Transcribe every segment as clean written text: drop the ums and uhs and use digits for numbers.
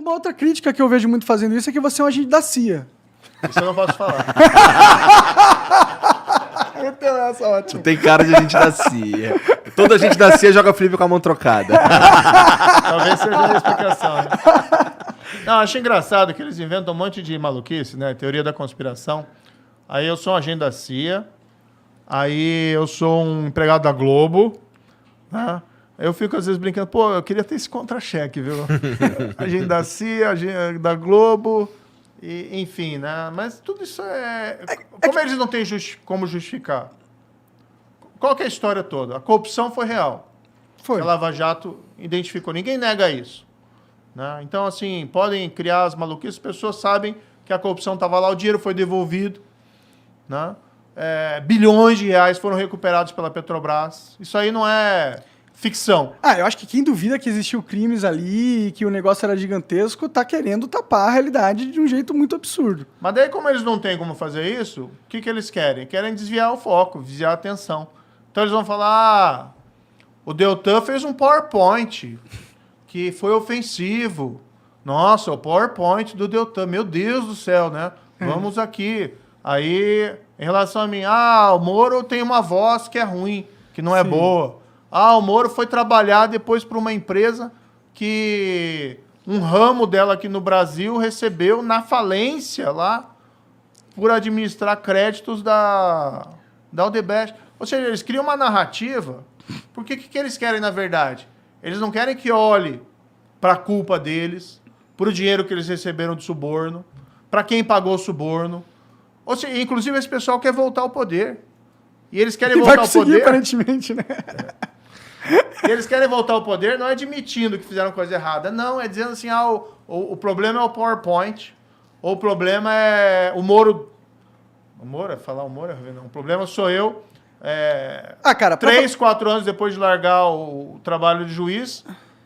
Uma outra crítica que eu vejo muito fazendo isso é que você é um agente da CIA. Isso eu não posso falar. Então essa ótima. Tem cara de agente da CIA. Toda gente da CIA joga flip com a mão trocada. Talvez seja a explicação. Né? Não, acho engraçado que eles inventam um monte de maluquice, né? Teoria da conspiração. Aí eu sou um agente da CIA. Aí eu sou um empregado da Globo. Né? Eu fico às vezes brincando, pô, eu queria ter esse contra-cheque, viu? Agente da CIA, agente da Globo, e, enfim, né? Mas tudo isso como eles não têm como justificar? Qual que é a história toda? A corrupção foi real. Foi. A Lava Jato identificou. Ninguém nega isso. Né? Então, assim, podem criar as maluquices, as pessoas sabem que a corrupção estava lá, o dinheiro foi devolvido. Né? Bilhões de reais foram recuperados pela Petrobras. Isso aí não é ficção. Eu acho que quem duvida que existiu crimes ali e que o negócio era gigantesco tá querendo tapar a realidade de um jeito muito absurdo. Mas daí, como eles não têm como fazer isso, o que eles querem? Querem desviar o foco, desviar a atenção. Então eles vão falar, o Deltan fez um PowerPoint que foi ofensivo. Nossa, o PowerPoint do Deltan, meu Deus do céu, né? Vamos aqui. Aí, em relação a mim, o Moro tem uma voz que é ruim, que não é boa. O Moro foi trabalhar depois para uma empresa que um ramo dela aqui no Brasil recebeu na falência lá por administrar créditos da Odebrecht. Ou seja, eles criam uma narrativa. Porque o que eles querem, na verdade? Eles não querem que olhe para a culpa deles, para o dinheiro que eles receberam de suborno, para quem pagou o suborno. Ou seja, inclusive esse pessoal quer voltar ao poder. E eles querem voltar ao poder. Aparentemente, né? E eles querem voltar ao poder não é admitindo que fizeram coisa errada. Não, é dizendo assim, o problema é o PowerPoint. Ou o problema é o Moro. O Moro? Falar o Moro? Não. O problema sou eu. Cara, 4 anos depois de largar o trabalho de juiz,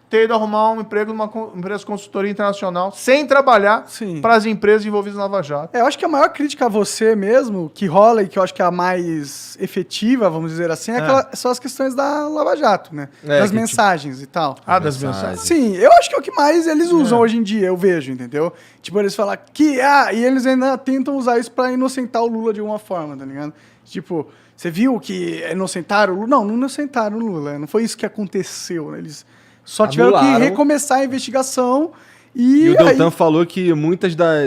ter ido arrumar um emprego numa empresa de consultoria internacional, sem trabalhar para as empresas envolvidas na Lava Jato. Eu acho que a maior crítica a você mesmo, que rola e que eu acho que é a mais efetiva, vamos dizer assim, são as questões da Lava Jato, né? Das mensagens e tal. Das mensagens. Sim, eu acho que é o que mais eles usam hoje em dia, eu vejo, entendeu? Tipo, eles falam que, e eles ainda tentam usar isso pra inocentar o Lula de alguma forma, tá ligado? Tipo, você viu que inocentaram o Lula? Não inocentaram o Lula, não foi isso que aconteceu, né? Eles só tiveram que recomeçar a investigação e o Deltan falou que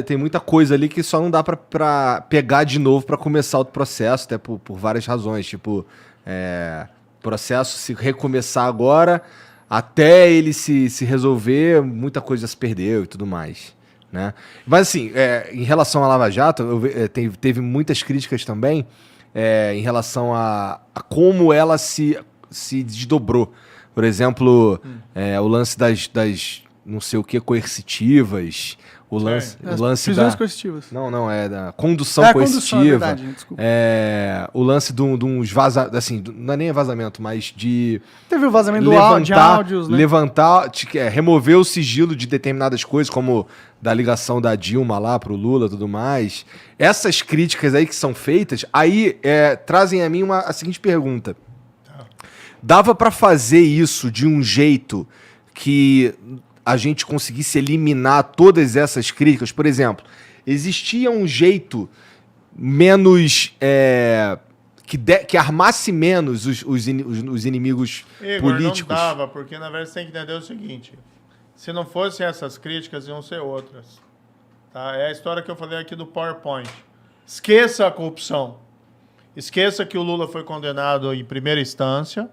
tem muita coisa ali que só não dá pra pegar de novo pra começar outro processo, até por várias razões. Tipo, processo se recomeçar agora, até ele se resolver, muita coisa se perdeu e tudo mais. Né? Mas assim, em relação à Lava Jato, teve muitas críticas também em relação a como ela se desdobrou. Por exemplo, o lance das não sei o que coercitivas, o lance prisões coercitivas. Não, é da condução coercitiva. É verdade, desculpa. O lance de uns vazamentos, assim, não é nem vazamento, mas de... Teve o vazamento de áudios, né? Remover o sigilo de determinadas coisas, como da ligação da Dilma lá pro Lula e tudo mais. Essas críticas aí que são feitas, aí trazem a mim a seguinte pergunta. Dava pra fazer isso de um jeito que a gente conseguisse eliminar todas essas críticas? Por exemplo, existia um jeito menos... que armasse menos os inimigos políticos? Não dava, porque na verdade você tem que entender o seguinte. Se não fossem essas críticas, iam ser outras. Tá? É a história que eu falei aqui do PowerPoint. Esqueça a corrupção. Esqueça que o Lula foi condenado em primeira instância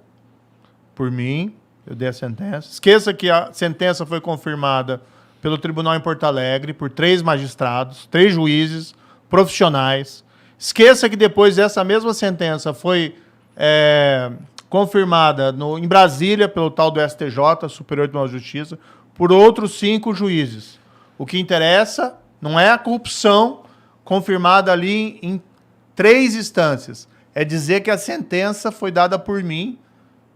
por mim, eu dei a sentença. Esqueça que a sentença foi confirmada pelo tribunal em Porto Alegre por 3 magistrados, 3 juízes profissionais. Esqueça que depois essa mesma sentença foi confirmada em Brasília pelo tal do STJ, Superior Tribunal de Justiça, por outros 5 juízes. O que interessa não é a corrupção confirmada ali em 3 instâncias. É dizer que a sentença foi dada por mim,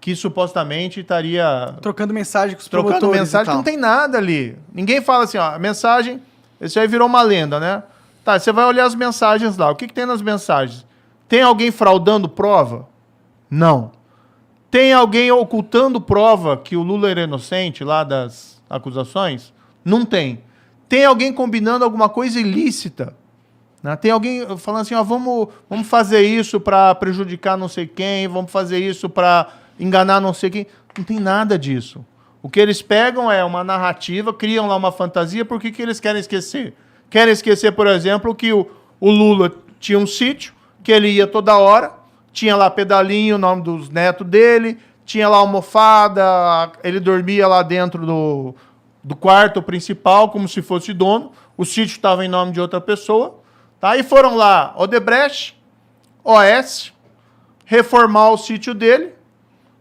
que supostamente estaria... Trocando mensagem com os promotores. Trocando mensagem, que não tem nada ali. Ninguém fala assim, a mensagem... Isso aí virou uma lenda, né? Tá, você vai olhar as mensagens lá. O que tem nas mensagens? Tem alguém fraudando prova? Não. Tem alguém ocultando prova que o Lula era inocente lá das acusações? Não tem. tem alguém combinando alguma coisa ilícita, né? Tem alguém falando assim, ó, vamos fazer isso para prejudicar não sei quem, vamos fazer isso para enganar não sei quem. Não tem nada disso. O que eles pegam é uma narrativa, criam lá uma fantasia, por que eles querem esquecer? Querem esquecer, por exemplo, que o Lula tinha um sítio, que ele ia toda hora, tinha lá pedalinho, o nome dos netos dele, tinha lá almofada, ele dormia lá dentro do quarto principal, como se fosse dono, o sítio estava em nome de outra pessoa, tá? E foram lá Odebrecht, OS, reformar o sítio dele,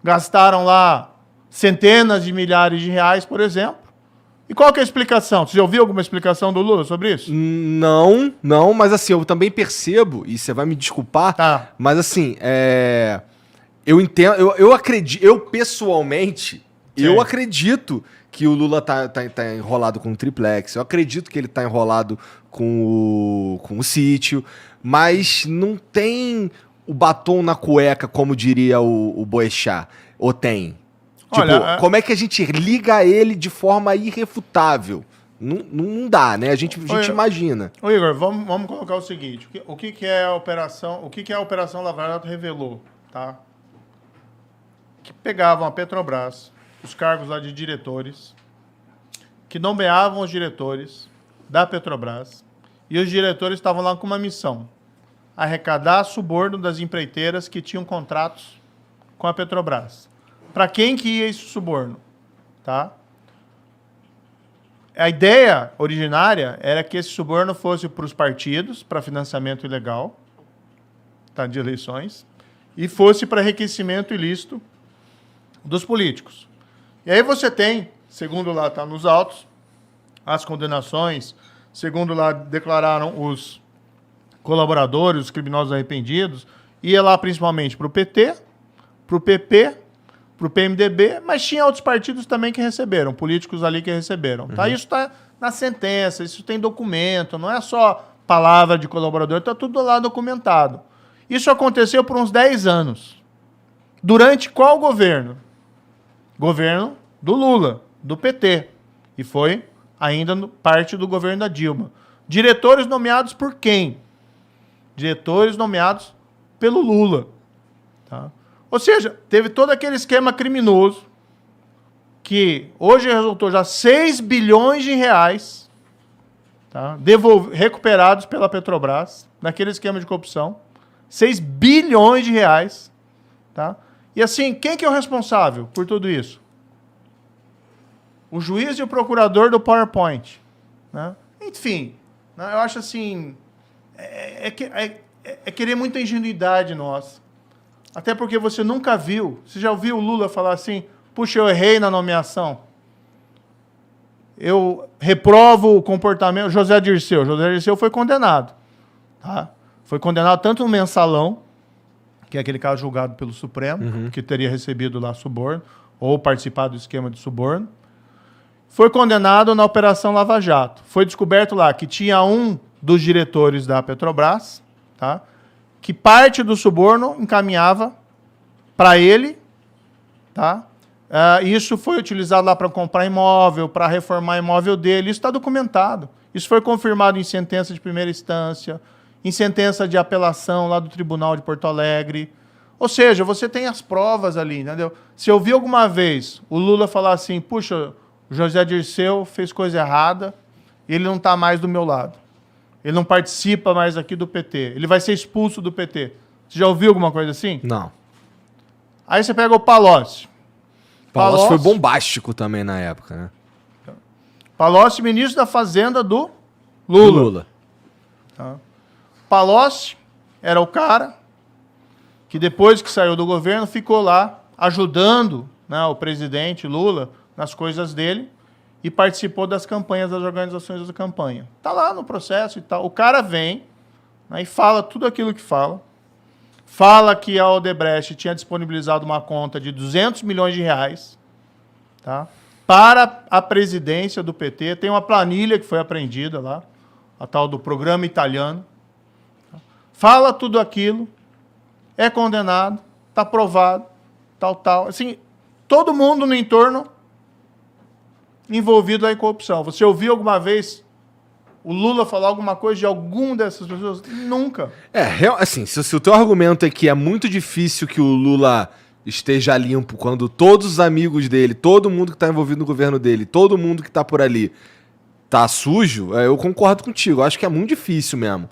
gastaram lá centenas de milhares de reais, por exemplo. E qual que é a explicação? Você já ouviu alguma explicação do Lula sobre isso? Não, mas assim, eu também percebo, e você vai me desculpar, Tá. mas assim, eu entendo, eu acredito, eu pessoalmente, eu acredito que o Lula tá enrolado com o triplex, eu acredito que ele tá enrolado com o sítio, mas não tem o batom na cueca, como diria o Boechat, ou tem? Tipo, Olha, como é que a gente liga ele de forma irrefutável? Não dá, né? A gente imagina. Ô Igor, vamos colocar o seguinte, o que é a Operação Lava Jato revelou, tá? Que pegavam a Petrobras, os cargos lá de diretores, que nomeavam os diretores da Petrobras, e os diretores estavam lá com uma missão: arrecadar suborno das empreiteiras que tinham contratos com a Petrobras. Para quem que ia esse suborno? Tá? A ideia originária era que esse suborno fosse para os partidos, para financiamento ilegal, tá, de eleições, e fosse para enriquecimento ilícito dos políticos. E aí você tem, segundo lá está nos autos, as condenações, segundo lá declararam os colaboradores, os criminosos arrependidos, ia lá principalmente para o PT, para o PP, para o PMDB, mas tinha outros partidos também que receberam, políticos ali que receberam. Tá? Isso está na sentença, isso tem documento, não é só palavra de colaborador, está tudo lá documentado. Isso aconteceu por uns 10 anos. Durante qual governo? Governo do Lula, do PT. E foi ainda parte do governo da Dilma. Diretores nomeados por quem? Diretores nomeados pelo Lula. Tá? Ou seja, teve todo aquele esquema criminoso que hoje resultou já 6 bilhões de reais, tá, recuperados pela Petrobras, naquele esquema de corrupção. 6 bilhões de reais. Tá? E assim, quem que é o responsável por tudo isso? O juiz e o procurador do PowerPoint. Né? Enfim, né, eu acho assim, é querer muita ingenuidade nossa. Até porque você nunca viu, você já ouviu o Lula falar assim, puxa, eu errei na nomeação. Eu reprovo o comportamento. José Dirceu foi condenado. Tá? Foi condenado tanto no mensalão, que é aquele caso julgado pelo Supremo, que teria recebido lá suborno, ou participado do esquema de suborno. Foi condenado na Operação Lava Jato. Foi descoberto lá que tinha um dos diretores da Petrobras, tá, que parte do suborno encaminhava para ele, tá? Isso foi utilizado lá para comprar imóvel, para reformar imóvel dele. Isso está documentado. Isso foi confirmado em sentença de primeira instância, em sentença de apelação lá do Tribunal de Porto Alegre. Ou seja, você tem as provas ali, entendeu? Se eu vi alguma vez o Lula falar assim, puxa, o José Dirceu fez coisa errada, ele não está mais do meu lado. Ele não participa mais aqui do PT. Ele vai ser expulso do PT. Você já ouviu alguma coisa assim? Não. Aí você pega o Palocci. Palocci foi bombástico também na época, né? Palocci, ministro da Fazenda do Lula. Tá? Palocci era o cara que depois que saiu do governo ficou lá ajudando, né, o presidente Lula nas coisas dele e participou das campanhas, das organizações da campanha. Tá lá no processo e tal. O cara vem, né, e fala tudo aquilo que fala. Fala que a Odebrecht tinha disponibilizado uma conta de 200 milhões de reais, tá, para a presidência do PT. Tem uma planilha que foi apreendida lá, a tal do programa italiano. Fala tudo aquilo, é condenado, está provado, tal. Assim, todo mundo no entorno envolvido em corrupção. Você ouviu alguma vez o Lula falar alguma coisa de alguma dessas pessoas? Nunca. Assim, se o teu argumento é que é muito difícil que o Lula esteja limpo quando todos os amigos dele, todo mundo que tá envolvido no governo dele, todo mundo que tá por ali tá sujo, eu concordo contigo. Eu acho que é muito difícil mesmo.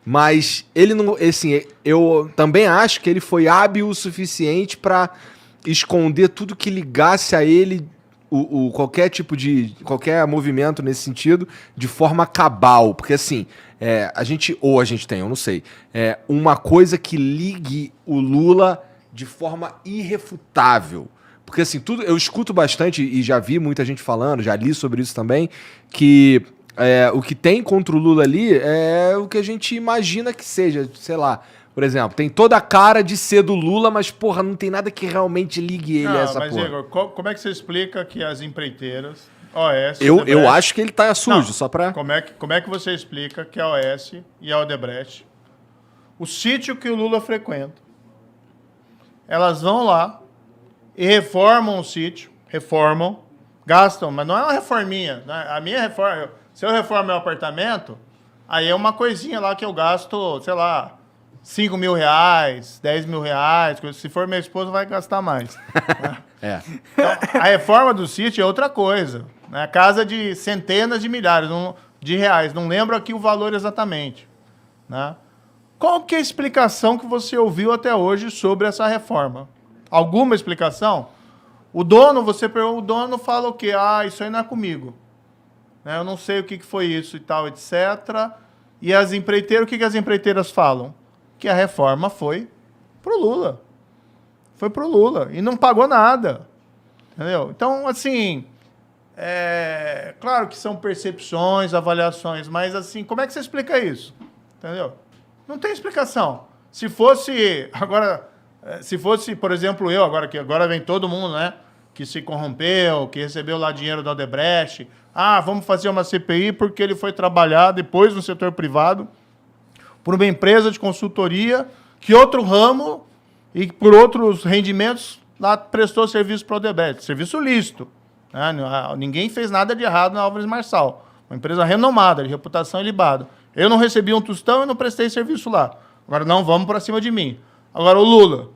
Mas ele não... Assim, eu também acho que ele foi hábil o suficiente pra esconder tudo que ligasse a ele, qualquer tipo de... qualquer movimento nesse sentido, de forma cabal. Porque assim, a gente tem, eu não sei, uma coisa que ligue o Lula de forma irrefutável. Porque assim, eu escuto bastante e já vi muita gente falando, já li sobre isso também, que o que tem contra o Lula ali é o que a gente imagina que seja, sei lá. Por exemplo, tem toda a cara de ser do Lula, mas, porra, não tem nada que realmente ligue ele a essa mas, porra. Igor, como é que você explica que as empreiteiras, OS... Eu acho que ele tá sujo, só pra... Como é que você explica que a OS e a Odebrecht, o sítio que o Lula frequenta, elas vão lá e reformam o sítio, gastam, mas não é uma reforminha. Né? A minha reforma, se eu reformo meu apartamento, aí é uma coisinha lá que eu gasto, sei lá, 5 mil reais, 10 mil reais. Se for minha esposa, vai gastar mais. Né? Então, a reforma do sítio é outra coisa. Né? Casa de centenas de milhares de reais. Não lembro aqui o valor exatamente. Né? Qual que é a explicação que você ouviu até hoje sobre essa reforma? Alguma explicação? O dono fala o quê? Isso aí não é comigo. Né? Eu não sei o que foi isso e tal, etc. E as empreiteiras, o que as empreiteiras falam? Que a reforma foi pro Lula. Foi pro Lula. E não pagou nada. Entendeu? Então, assim, claro que são percepções, avaliações, mas assim, como é que você explica isso? Entendeu? Não tem explicação. Se fosse, por exemplo, que agora vem todo mundo, né, que se corrompeu, que recebeu lá dinheiro da Odebrecht, vamos fazer uma CPI porque ele foi trabalhar depois no setor privado por uma empresa de consultoria que outro ramo e por outros rendimentos lá prestou serviço para a Odebrecht, serviço lícito. Né? Ninguém fez nada de errado na Álvares Marçal. Uma empresa renomada, de reputação ilibada. Eu não recebi um tostão e não prestei serviço lá. Agora não vamos para cima de mim. Agora o Lula,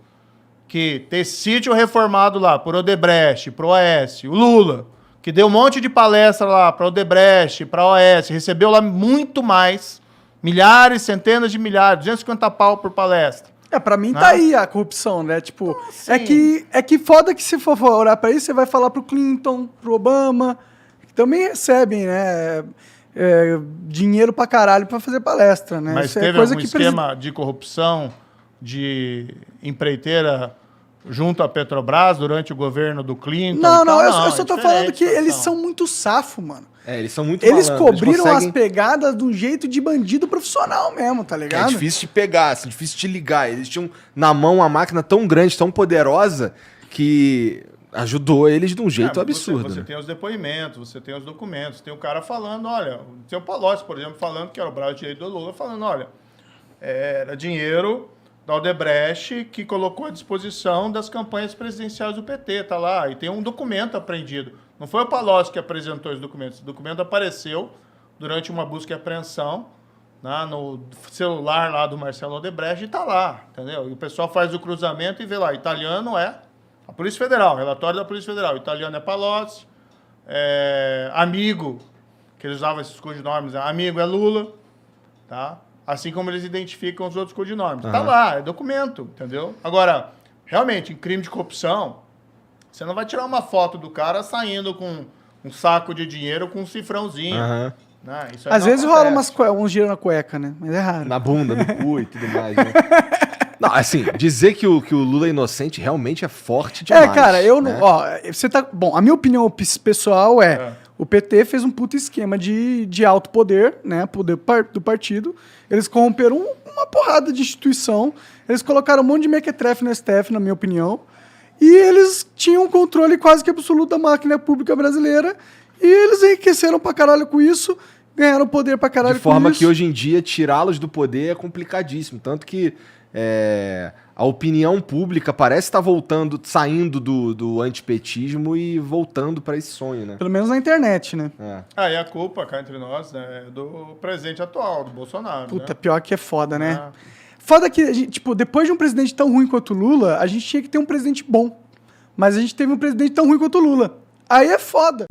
que tem sítio reformado lá por Odebrecht, pro OAS, o Lula, que deu um monte de palestra lá para Odebrecht, para OAS, recebeu lá muito mais, milhares, centenas de milhares, 250 pau por palestra. Pra mim tá aí a corrupção, né? Tipo, assim, é que foda que se for olhar pra isso, você vai falar pro Clinton, pro Obama, que também recebem, né? Dinheiro pra caralho pra fazer palestra, né? Mas isso teve coisa algum que esquema de corrupção de empreiteira junto à Petrobras durante o governo do Clinton? Não, eu só tô falando que situação. eles são muito safo, mano. Eles são muito Eles malandros, cobriram conseguem... as pegadas de um jeito de bandido profissional mesmo, tá ligado? É difícil de pegar, assim, difícil de ligar. Eles tinham na mão uma máquina tão grande, tão poderosa, que ajudou eles de um jeito absurdo. Você tem os depoimentos, você tem os documentos, tem o cara falando, olha, tem o Palocci, por exemplo, falando que era o braço direito do Lula, falando, olha, era dinheiro da Odebrecht que colocou à disposição das campanhas presidenciais do PT, tá lá, e tem um documento apreendido. Não foi o Palocci que apresentou esse documento. Esse documento apareceu durante uma busca e apreensão, né, no celular lá do Marcelo Odebrecht e tá lá, entendeu? E o pessoal faz o cruzamento e vê lá, italiano é a Polícia Federal, relatório da Polícia Federal. Italiano é Palocci, amigo, que eles usavam esses codinomes, amigo é Lula, tá? Assim como eles identificam os outros codinomes. Tá lá, é documento, entendeu? Agora, realmente, em crime de corrupção, você não vai tirar uma foto do cara saindo com um saco de dinheiro com um cifrãozinho. Né? Isso aí Às vezes rola uns giros na cueca, né? Mas é raro. Na bunda, no cu e tudo mais, né? Não, assim, dizer que o Lula é inocente realmente é forte demais. Cara, eu né? não... Ó, você tá... Bom, a minha opinião pessoal o PT fez um puto esquema de alto poder, né? Poder do partido. Eles corromperam uma porrada de instituição. Eles colocaram um monte de mequetrefe no STF, na minha opinião. E eles tinham um controle quase que absoluto da máquina pública brasileira. E eles enriqueceram pra caralho com isso. Ganharam poder pra caralho com isso. De forma que hoje em dia tirá-los do poder é complicadíssimo. Tanto que a opinião pública parece estar voltando, saindo do antipetismo e voltando para esse sonho, né? Pelo menos na internet, né? E a culpa, cá entre nós, né, é do presidente atual, do Bolsonaro, Puta, né? pior que é foda, né? Foda que, a gente, tipo, depois de um presidente tão ruim quanto o Lula, a gente tinha que ter um presidente bom. Mas a gente teve um presidente tão ruim quanto o Lula. Aí é foda.